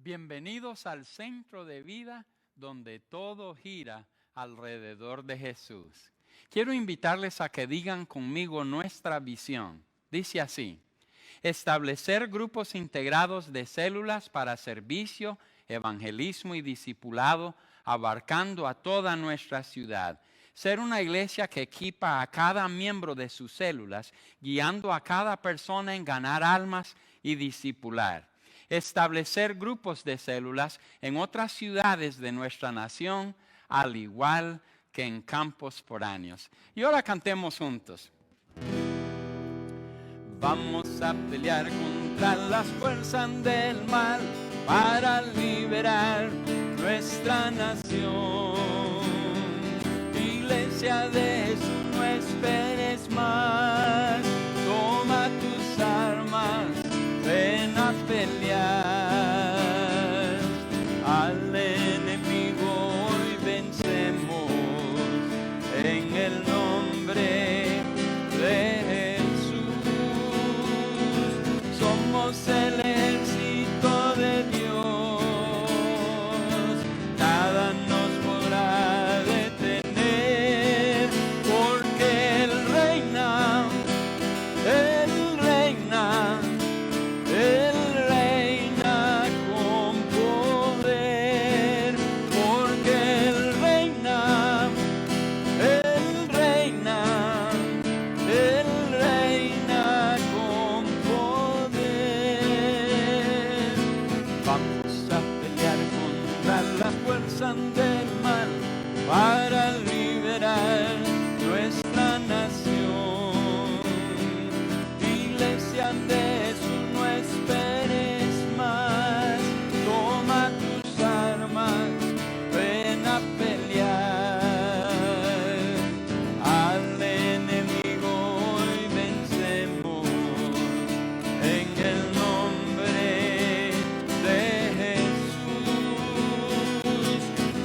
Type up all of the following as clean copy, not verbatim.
Bienvenidos al centro de vida donde todo gira alrededor de Jesús. Quiero invitarles a que digan conmigo nuestra visión. Dice así: establecer grupos integrados de células para servicio, evangelismo y discipulado, abarcando a toda nuestra ciudad. Ser una iglesia que equipa a cada miembro de sus células, guiando a cada persona en ganar almas y discipular. Establecer grupos de células en otras ciudades de nuestra nación, al igual que en campos foráneos. Y ahora cantemos juntos. Vamos a pelear contra las fuerzas del mal para liberar nuestra nación. Iglesia de Jesús, no esperes más. Toma tus armas, ven a pelear. Al enemigo hoy vencemos en el nombre de Jesús. Somos el ejército de Dios. Nada nos podrá detener, porque Él reina, Él reina. Él reina con poder, porque Él reina, Él reina, Él reina con poder. Vamos a pelear contra las fuerzas del mal para liberar nuestra nación. Iglesia de Jesús, no esperes más. Toma tus armas, ven a pelear. Al enemigo hoy vencemos en el nombre de Jesús.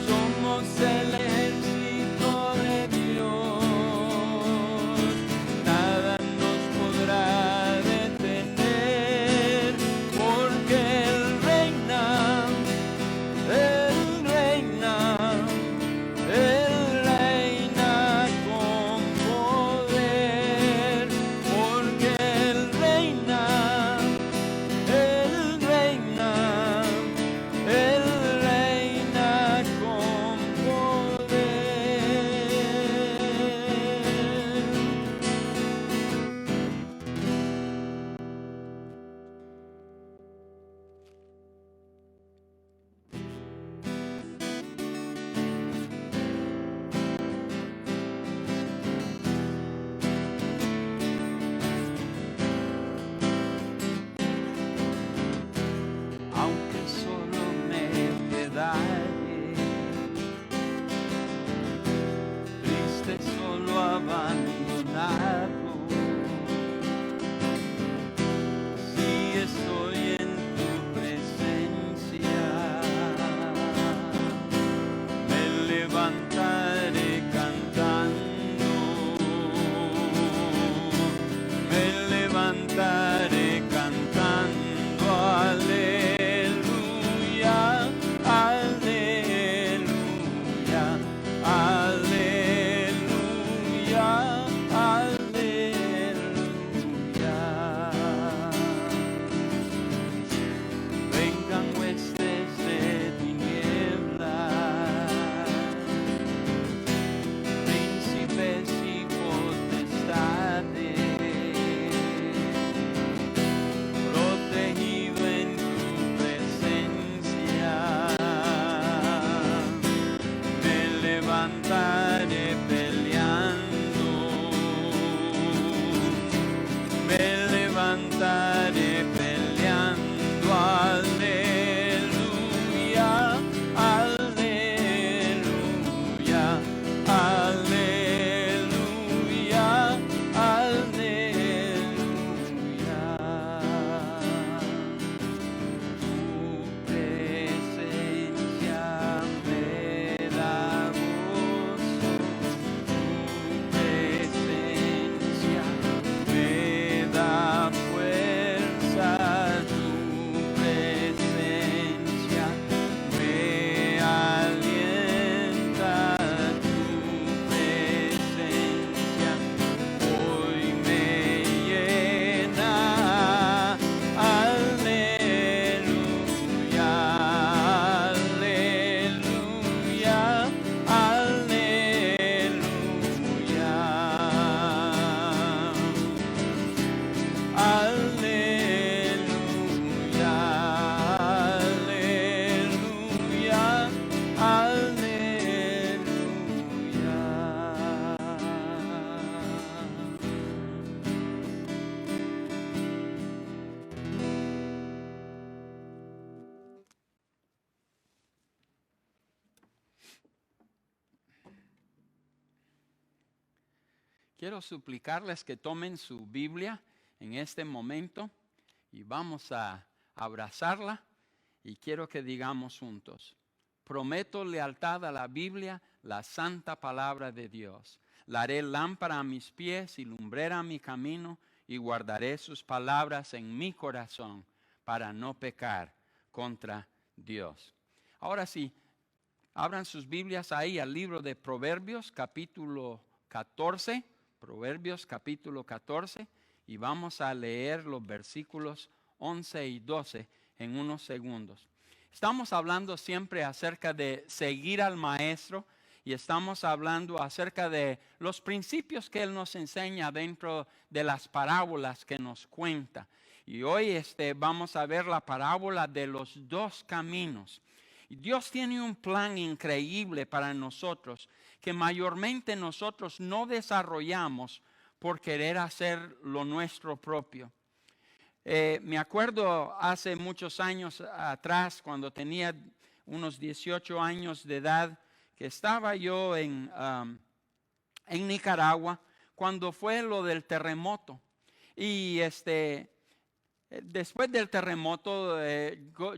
Somos el ejército de Dios. Nada nos podrá detener, porque Él reina, Él reina, Él reina con poder, porque Él reina, Él reina, Él reina con poder. Aunque solo me quedare triste, solo abandonado, si estoy en tu presencia, me levantaré cantando, me levantaré cantando, aleluya, aleluya. quiero suplicarles que tomen su Biblia en este momento y vamos a abrazarla y quiero que digamos juntos: prometo lealtad a la Biblia, la santa palabra de Dios. La haré lámpara a mis pies y lumbrera a mi camino, y guardaré sus palabras en mi corazón para no pecar contra Dios. Ahora sí, abran sus Biblias ahí al libro de Proverbios capítulo 14, Proverbios capítulo 14, y vamos a leer los versículos 11 y 12 en unos segundos. Estamos hablando siempre acerca de seguir al Maestro y estamos hablando acerca de los principios que Él nos enseña dentro de las parábolas que nos cuenta. Y hoy vamos a ver la parábola de los dos caminos. Y Dios tiene un plan increíble para nosotros que mayormente nosotros no desarrollamos por querer hacer lo nuestro propio. Me acuerdo hace muchos años atrás, cuando tenía unos 18 años de edad, que estaba yo en Nicaragua, cuando fue lo del terremoto. Y después del terremoto,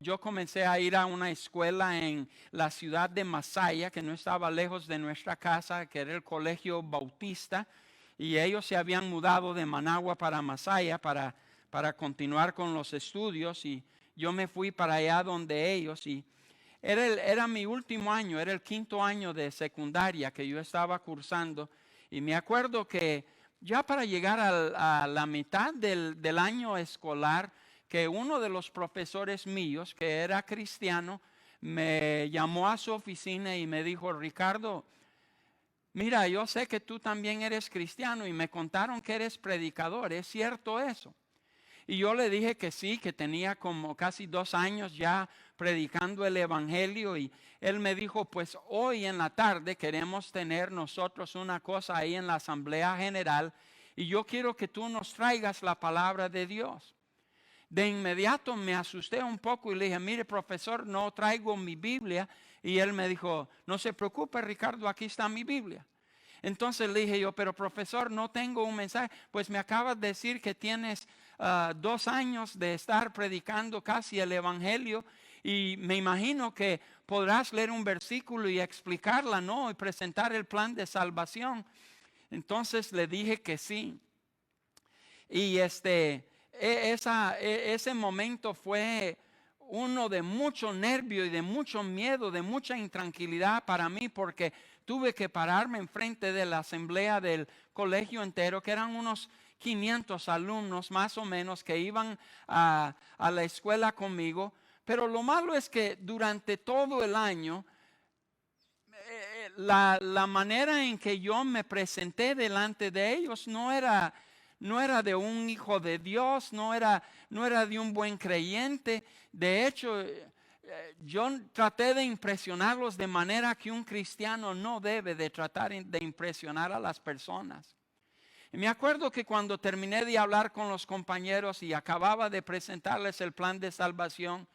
yo comencé a ir a una escuela en la ciudad de Masaya, que no estaba lejos de nuestra casa, que era el Colegio Bautista, y ellos se habían mudado de Managua para Masaya para continuar con los estudios, y yo me fui para allá donde ellos, y era mi último año, era el 5º año de secundaria que yo estaba cursando, y me acuerdo que ya para llegar a la mitad del año escolar, que uno de los profesores míos, que era cristiano, me llamó a su oficina y me dijo: Ricardo, mira, yo sé que tú también eres cristiano y me contaron que eres predicador, ¿es cierto eso? Y yo le dije que sí, que tenía como casi 2 años ya predicando el evangelio, y él me dijo: pues hoy en la tarde queremos tener nosotros una cosa ahí en la asamblea general y yo quiero que tú nos traigas la palabra de Dios. De inmediato me asusté un poco y le dije: mire, profesor, no traigo mi Biblia. Y él me dijo: no se preocupe, Ricardo, aquí está mi Biblia. Entonces le dije yo: pero profesor, no tengo un mensaje. Pues me acabas de decir que tienes 2 años de estar predicando casi el evangelio, y me imagino que podrás leer un versículo y explicarla, ¿no? Y presentar el plan de salvación. Entonces le dije que sí. Y ese momento fue uno de mucho nervio y de mucho miedo, de mucha intranquilidad para mí, porque tuve que pararme enfrente de la asamblea del colegio entero, que eran unos 500 alumnos más o menos que iban a la escuela conmigo. Pero lo malo es que durante todo el año, la manera en que yo me presenté delante de ellos no era de un hijo de Dios, no era de un buen creyente. De hecho, yo traté de impresionarlos de manera que un cristiano no debe de tratar de impresionar a las personas. Y me acuerdo que cuando terminé de hablar con los compañeros y acababa de presentarles el plan de salvación,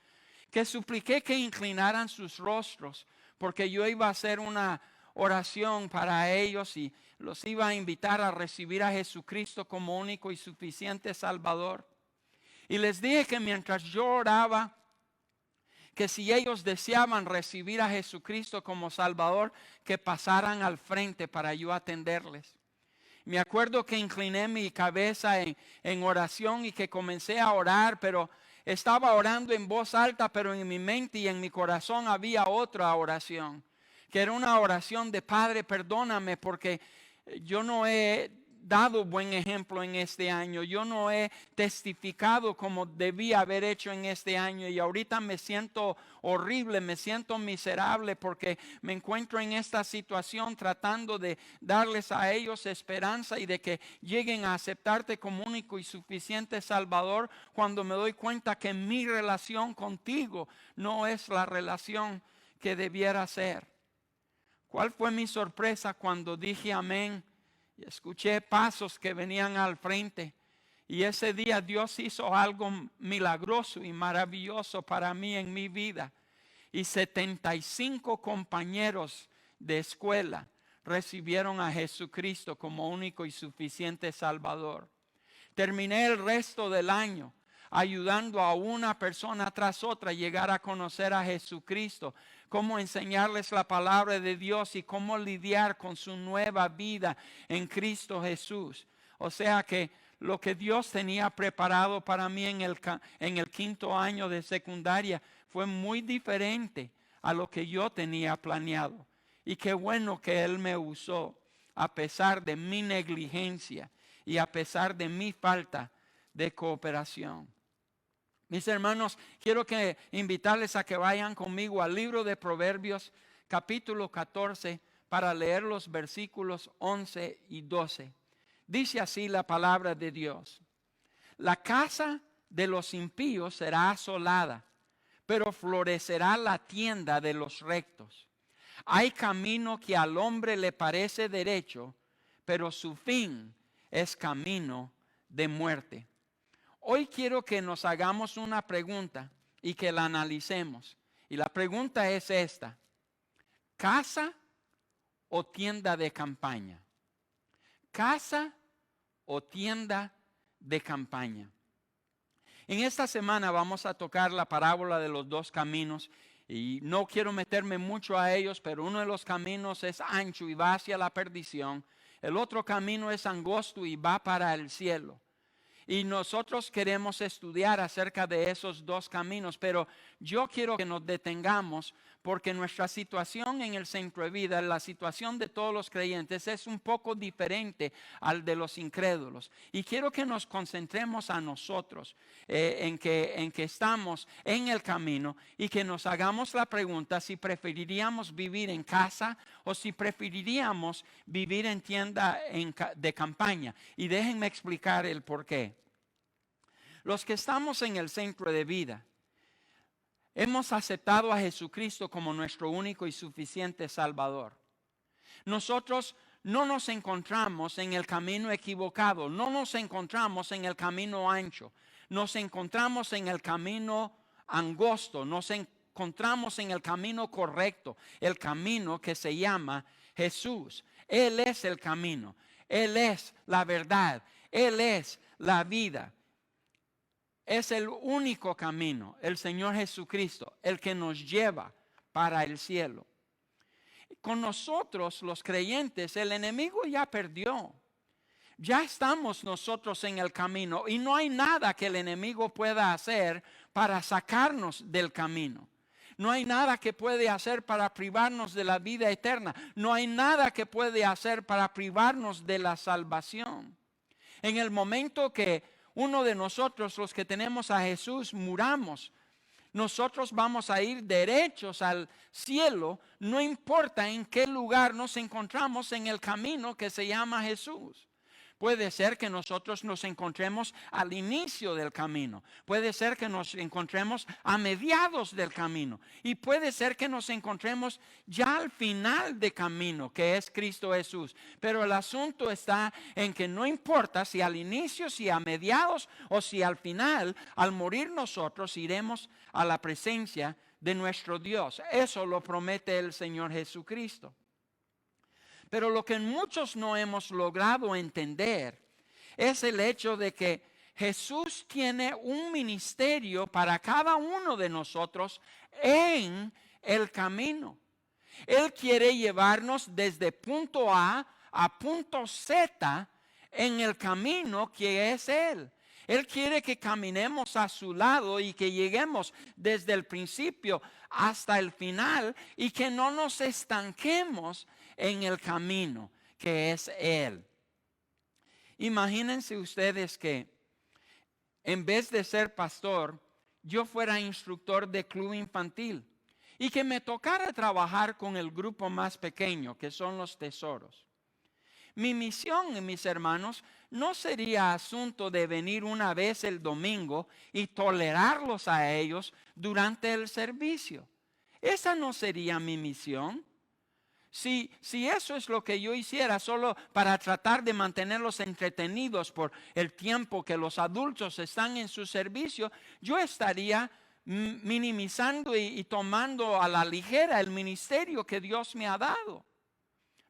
que supliqué que inclinaran sus rostros, porque yo iba a hacer una oración para ellos y los iba a invitar a recibir a Jesucristo como único y suficiente Salvador. Y les dije que mientras yo oraba, que si ellos deseaban recibir a Jesucristo como Salvador, que pasaran al frente para yo atenderles. Me acuerdo que incliné mi cabeza en oración y que comencé a orar, pero estaba orando en voz alta, pero en mi mente y en mi corazón había otra oración, que era una oración de: Padre, perdóname porque yo no he dado buen ejemplo en este año. Yo no he testificado como debía haber hecho en este año, y ahorita me siento horrible, me siento miserable porque me encuentro en esta situación tratando de darles a ellos esperanza y de que lleguen a aceptarte como único y suficiente Salvador, cuando me doy cuenta que mi relación contigo no es la relación que debiera ser. ¿Cuál fue mi sorpresa cuando dije amén y escuché pasos que venían al frente? Y ese día Dios hizo algo milagroso y maravilloso para mí en mi vida. Y 75 compañeros de escuela recibieron a Jesucristo como único y suficiente Salvador. Terminé el resto del año ayudando a una persona tras otra a llegar a conocer a Jesucristo, cómo enseñarles la palabra de Dios y cómo lidiar con su nueva vida en Cristo Jesús. O sea que lo que Dios tenía preparado para mí en el quinto año de secundaria fue muy diferente a lo que yo tenía planeado. Y qué bueno que Él me usó a pesar de mi negligencia y a pesar de mi falta de cooperación. Mis hermanos, quiero invitarles a que vayan conmigo al libro de Proverbios, capítulo 14, para leer los versículos 11 y 12. Dice así la palabra de Dios: la casa de los impíos será asolada, pero florecerá la tienda de los rectos. Hay camino que al hombre le parece derecho, pero su fin es camino de muerte. Hoy quiero que nos hagamos una pregunta y que la analicemos. Y la pregunta es esta: ¿casa o tienda de campaña? ¿Casa o tienda de campaña? En esta semana vamos a tocar la parábola de los dos caminos. Y no quiero meterme mucho a ellos, pero uno de los caminos es ancho y va hacia la perdición. El otro camino es angosto y va para el cielo. Y nosotros queremos estudiar acerca de esos dos caminos, pero yo quiero que nos detengamos porque nuestra situación en el Centro de Vida, la situación de todos los creyentes es un poco diferente al de los incrédulos. Y quiero que nos concentremos a nosotros en que estamos en el camino y que nos hagamos la pregunta si preferiríamos vivir en casa o si preferiríamos vivir en tienda de campaña. Y déjenme explicar el por qué. Los que estamos en el Centro de Vida, hemos aceptado a Jesucristo como nuestro único y suficiente Salvador. Nosotros no nos encontramos en el camino equivocado, no nos encontramos en el camino ancho, nos encontramos en el camino angosto, nos encontramos en el camino correcto, el camino que se llama Jesús. Él es el camino, Él es la verdad, Él es la vida. Es el único camino, el Señor Jesucristo, el que nos lleva para el cielo. Con nosotros, los creyentes, el enemigo ya perdió. Ya estamos nosotros en el camino y no hay nada que el enemigo pueda hacer para sacarnos del camino. No hay nada que puede hacer para privarnos de la vida eterna. No hay nada que puede hacer para privarnos de la salvación. En el momento que uno de nosotros, los que tenemos a Jesús, muramos, nosotros vamos a ir derechos al cielo, no importa en qué lugar nos encontramos en el camino que se llama Jesús. Puede ser que nosotros nos encontremos al inicio del camino. Puede ser que nos encontremos a mediados del camino. Y puede ser que nos encontremos ya al final del camino, que es Cristo Jesús. Pero el asunto está en que no importa si al inicio, si a mediados o si al final, al morir nosotros iremos a la presencia de nuestro Dios. Eso lo promete el Señor Jesucristo. Pero lo que muchos no hemos logrado entender es el hecho de que Jesús tiene un ministerio para cada uno de nosotros en el camino. Él quiere llevarnos desde punto A punto Z en el camino que es Él. Él quiere que caminemos a su lado y que lleguemos desde el principio hasta el final y que no nos estanquemos en el camino que es Él. Imagínense ustedes que en vez de ser pastor, yo fuera instructor de club infantil y que me tocara trabajar con el grupo más pequeño, que son los tesoros. Mi misión, mis hermanos, no sería asunto de venir una vez el domingo y tolerarlos a ellos durante el servicio. Esa no sería mi misión. Si eso es lo que yo hiciera solo para tratar de mantenerlos entretenidos por el tiempo que los adultos están en su servicio, yo estaría minimizando y tomando a la ligera el ministerio que Dios me ha dado.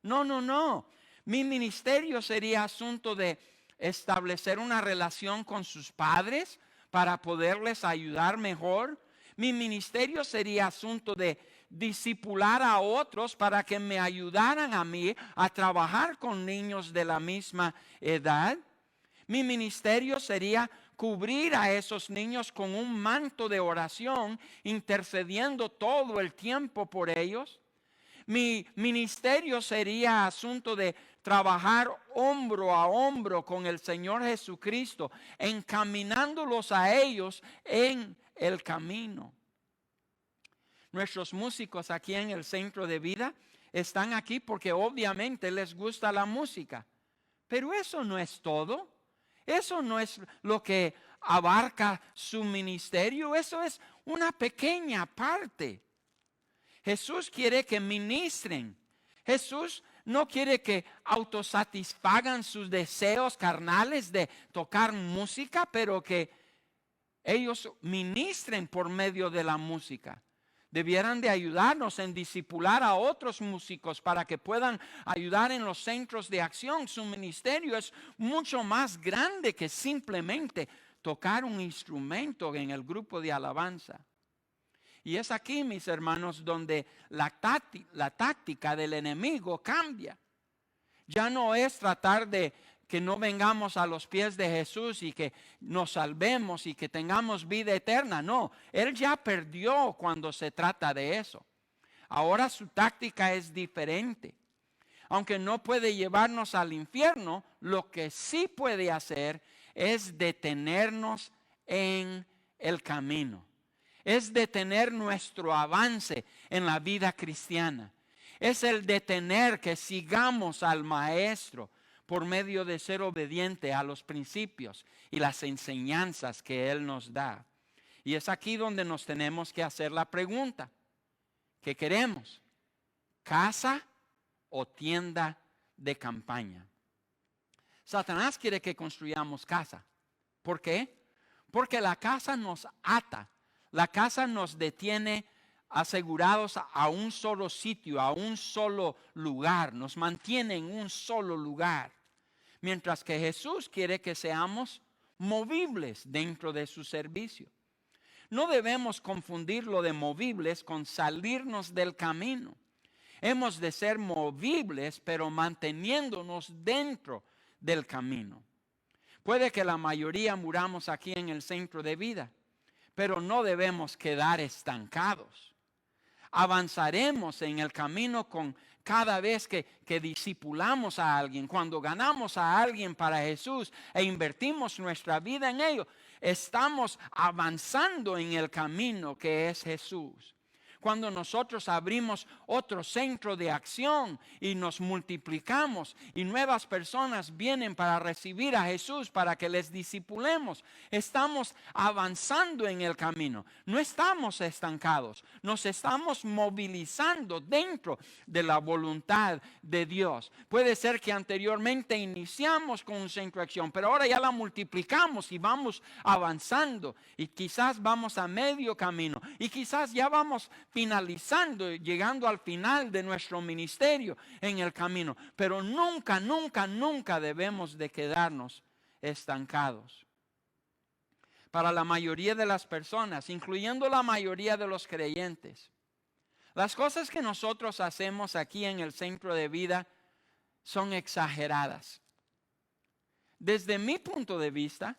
No, no, no. Mi ministerio sería asunto de establecer una relación con sus padres para poderles ayudar mejor. Mi ministerio sería asunto de discipular a otros para que me ayudaran a mí a trabajar con niños de la misma edad. Mi ministerio sería cubrir a esos niños con un manto de oración, intercediendo todo el tiempo por ellos. Mi ministerio sería asunto de trabajar hombro a hombro con el Señor Jesucristo, encaminándolos a ellos en el camino. Nuestros músicos aquí en el Centro de Vida están aquí porque obviamente les gusta la música. Pero eso no es todo. Eso no es lo que abarca su ministerio. Eso es una pequeña parte. Jesús quiere que ministren. Jesús no quiere que autosatisfagan sus deseos carnales de tocar música, pero que ellos ministren por medio de la música. Debieran de ayudarnos en discipular a otros músicos para que puedan ayudar en los centros de acción. Su ministerio es mucho más grande que simplemente tocar un instrumento en el grupo de alabanza. Y es aquí, mis hermanos, donde la táctica del enemigo cambia. Ya no es tratar de que no vengamos a los pies de Jesús y que nos salvemos y que tengamos vida eterna. No, Él ya perdió cuando se trata de eso. Ahora su táctica es diferente. Aunque no puede llevarnos al infierno, lo que sí puede hacer es detenernos en el camino. Es detener nuestro avance en la vida cristiana. Es el detener que sigamos al Maestro por medio de ser obediente a los principios y las enseñanzas que Él nos da. Y es aquí donde nos tenemos que hacer la pregunta: ¿qué queremos? ¿Casa o tienda de campaña? Satanás quiere que construyamos casa. ¿Por qué? Porque la casa nos ata. La casa nos detiene asegurados a un solo sitio, a un solo lugar. Nos mantiene en un solo lugar. Mientras que Jesús quiere que seamos movibles dentro de su servicio. No debemos confundir lo de movibles con salirnos del camino. Hemos de ser movibles, pero manteniéndonos dentro del camino. Puede que la mayoría muramos aquí en el Centro de Vida, pero no debemos quedar estancados. Avanzaremos en el camino con cada vez que discipulamos a alguien, cuando ganamos a alguien para Jesús e invertimos nuestra vida en ello, estamos avanzando en el camino que es Jesús. Cuando nosotros abrimos otro centro de acción y nos multiplicamos y nuevas personas vienen para recibir a Jesús, para que les discipulemos, estamos avanzando en el camino. No estamos estancados, nos estamos movilizando dentro de la voluntad de Dios. Puede ser que anteriormente iniciamos con un centro de acción, pero ahora ya la multiplicamos y vamos avanzando. Y quizás vamos a medio camino y quizás ya vamos finalizando, llegando al final de nuestro ministerio en el camino. Pero nunca, nunca, nunca debemos de quedarnos estancados. Para la mayoría de las personas, incluyendo la mayoría de los creyentes, las cosas que nosotros hacemos aquí en el Centro de Vida son exageradas. Desde mi punto de vista,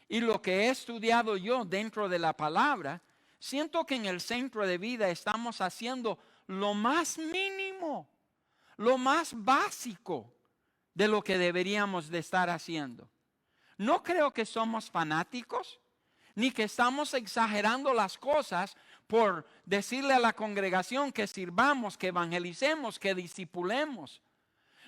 y lo que he estudiado yo dentro de la palabra, siento que en el Centro de Vida estamos haciendo lo más mínimo, lo más básico de lo que deberíamos de estar haciendo. No creo que somos fanáticos, ni que estamos exagerando las cosas por decirle a la congregación que sirvamos, que evangelicemos, que discipulemos.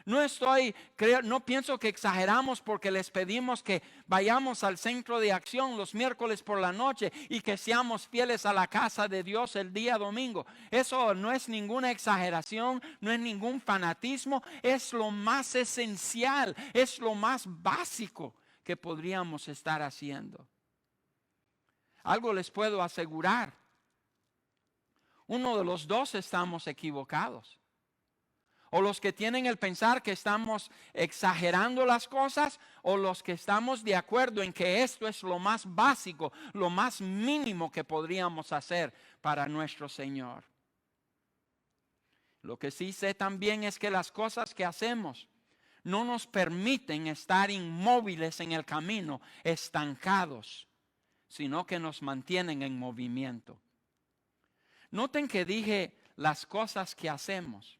No pienso que exageramos porque les pedimos que vayamos al centro de acción los miércoles por la noche y que seamos fieles a la casa de Dios el día domingo. Eso no es ninguna exageración, no es ningún fanatismo, es lo más esencial, es lo más básico que podríamos estar haciendo. Algo les puedo asegurar: uno de los dos estamos equivocados. O los que tienen el pensar que estamos exagerando las cosas, o los que estamos de acuerdo en que esto es lo más básico, lo más mínimo que podríamos hacer para nuestro Señor. Lo que sí sé también es que las cosas que hacemos no nos permiten estar inmóviles en el camino, estancados, sino que nos mantienen en movimiento. Noten que dije las cosas que hacemos,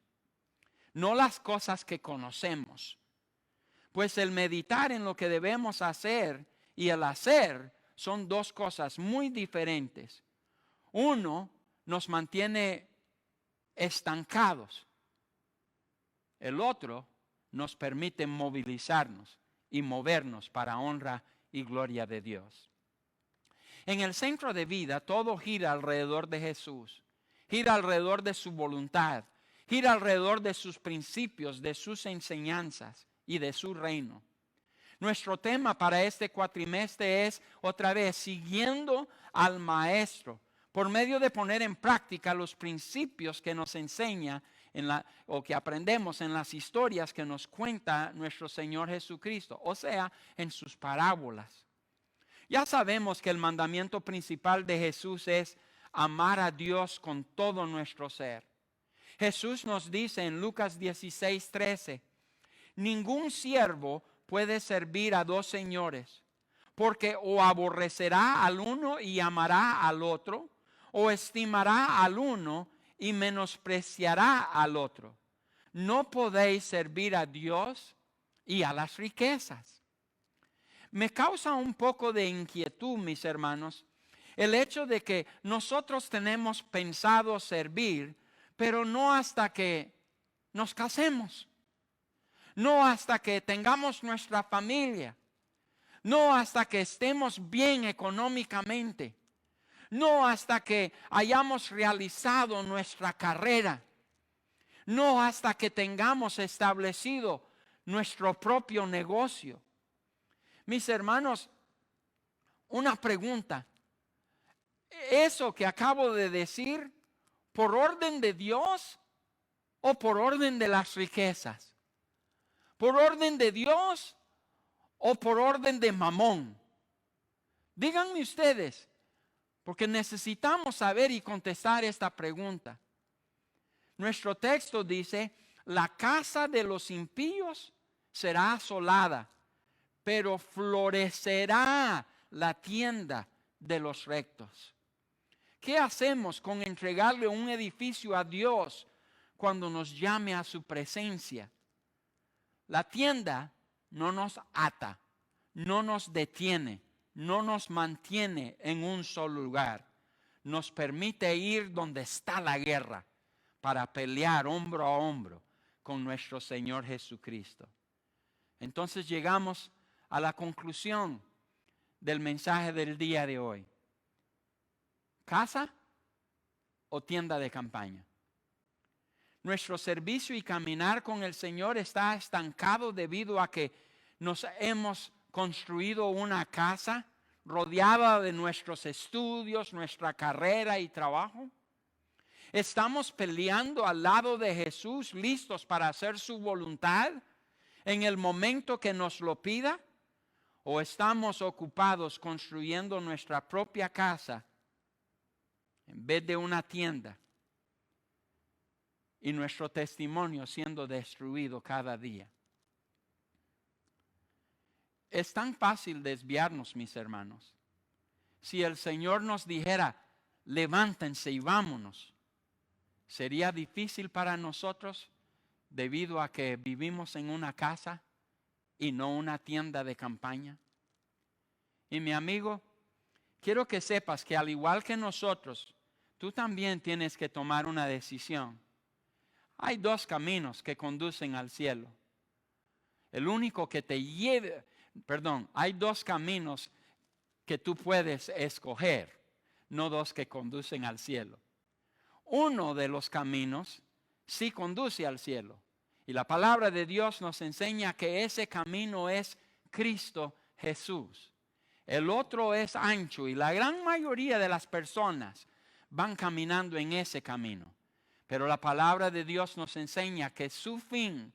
no las cosas que conocemos. Pues el meditar en lo que debemos hacer y el hacer son dos cosas muy diferentes. Uno nos mantiene estancados. El otro nos permite movilizarnos y movernos para honra y gloria de Dios. En el centro de vida todo gira alrededor de Jesús, gira alrededor de su voluntad, gira alrededor de sus principios, de sus enseñanzas y de su reino. Nuestro tema para este cuatrimestre es, otra vez, siguiendo al Maestro, por medio de poner en práctica los principios que nos enseña o que aprendemos en las historias que nos cuenta nuestro Señor Jesucristo, o sea, en sus parábolas. Ya sabemos que el mandamiento principal de Jesús es amar a Dios con todo nuestro ser. Jesús nos dice en Lucas 16:13, ningún siervo puede servir a dos señores, porque o aborrecerá al uno y amará al otro, o estimará al uno y menospreciará al otro. No podéis servir a Dios y a las riquezas. Me causa un poco de inquietud, mis hermanos, el hecho de que nosotros tenemos pensado servir, pero no hasta que nos casemos, no hasta que tengamos nuestra familia, no hasta que estemos bien económicamente, no hasta que hayamos realizado nuestra carrera, no hasta que tengamos establecido nuestro propio negocio. Mis hermanos, una pregunta. ¿Eso que acabo de decir, por orden de Dios o por orden de las riquezas? ¿Por orden de Dios o por orden de Mamón? Díganme ustedes, porque necesitamos saber y contestar esta pregunta. Nuestro texto dice, la casa de los impíos será asolada, pero florecerá la tienda de los rectos. ¿Qué hacemos con entregarle un edificio a Dios cuando nos llame a su presencia? La tienda no nos ata, no nos detiene, no nos mantiene en un solo lugar. Nos permite ir donde está la guerra para pelear hombro a hombro con nuestro Señor Jesucristo. Entonces llegamos a la conclusión del mensaje del día de hoy. ¿Casa o tienda de campaña? Nuestro servicio y caminar con el Señor está estancado debido a que nos hemos construido una casa rodeada de nuestros estudios, nuestra carrera y trabajo. ¿Estamos peleando al lado de Jesús, listos para hacer su voluntad en el momento que nos lo pida? ¿O estamos ocupados construyendo nuestra propia casa en vez de una tienda, y nuestro testimonio siendo destruido cada día? Es tan fácil desviarnos, mis hermanos. Si el Señor nos dijera, levántense y vámonos, ¿sería difícil para nosotros debido a que vivimos en una casa y no una tienda de campaña? Y mi amigo, quiero que sepas que al igual que nosotros, tú también tienes que tomar una decisión. Hay dos caminos que conducen al cielo. El único que te lleve, hay dos caminos que tú puedes escoger, no dos que conducen al cielo. Uno de los caminos sí conduce al cielo. Y la palabra de Dios nos enseña que ese camino es Cristo Jesús. El otro es ancho y la gran mayoría de las personas van caminando en ese camino. Pero la palabra de Dios nos enseña que su fin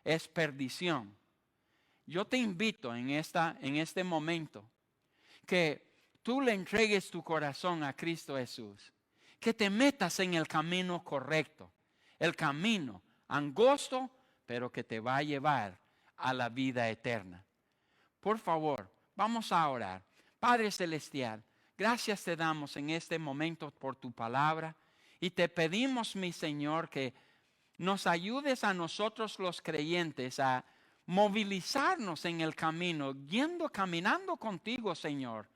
es perdición. Yo te invito en este momento que tú le entregues tu corazón a Cristo Jesús. Que te metas en el camino correcto. El camino angosto, pero que te va a llevar a la vida eterna. Por favor, vamos a orar. Padre Celestial, gracias te damos en este momento por tu palabra. Y te pedimos, mi Señor, que nos ayudes a nosotros los creyentes a movilizarnos en el camino, caminando contigo, Señor.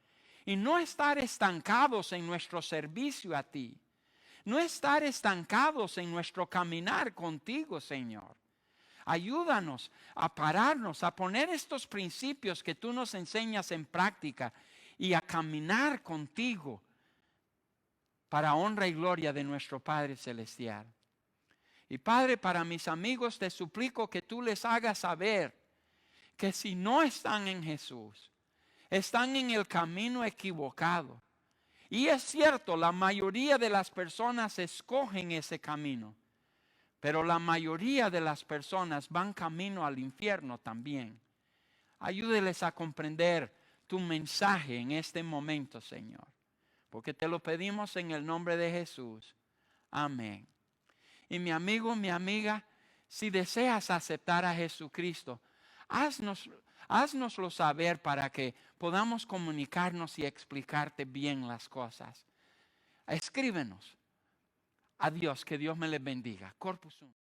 Y no estar estancados en nuestro servicio a ti. No estar estancados en nuestro caminar contigo, Señor. Ayúdanos a pararnos, a poner estos principios que tú nos enseñas en práctica y a caminar contigo para honra y gloria de nuestro Padre Celestial. Y Padre, para mis amigos te suplico que tú les hagas saber que si no están en Jesús, están en el camino equivocado. Y es cierto, la mayoría de las personas escogen ese camino, pero la mayoría de las personas van camino al infierno también. Ayúdeles a comprender tu mensaje en este momento, Señor, porque te lo pedimos en el nombre de Jesús. Amén. Y mi amigo, mi amiga, si deseas aceptar a Jesucristo, haznoslo saber para que podamos comunicarnos y explicarte bien las cosas. Escríbenos. Adiós, que Dios me les bendiga. Corpus Sum.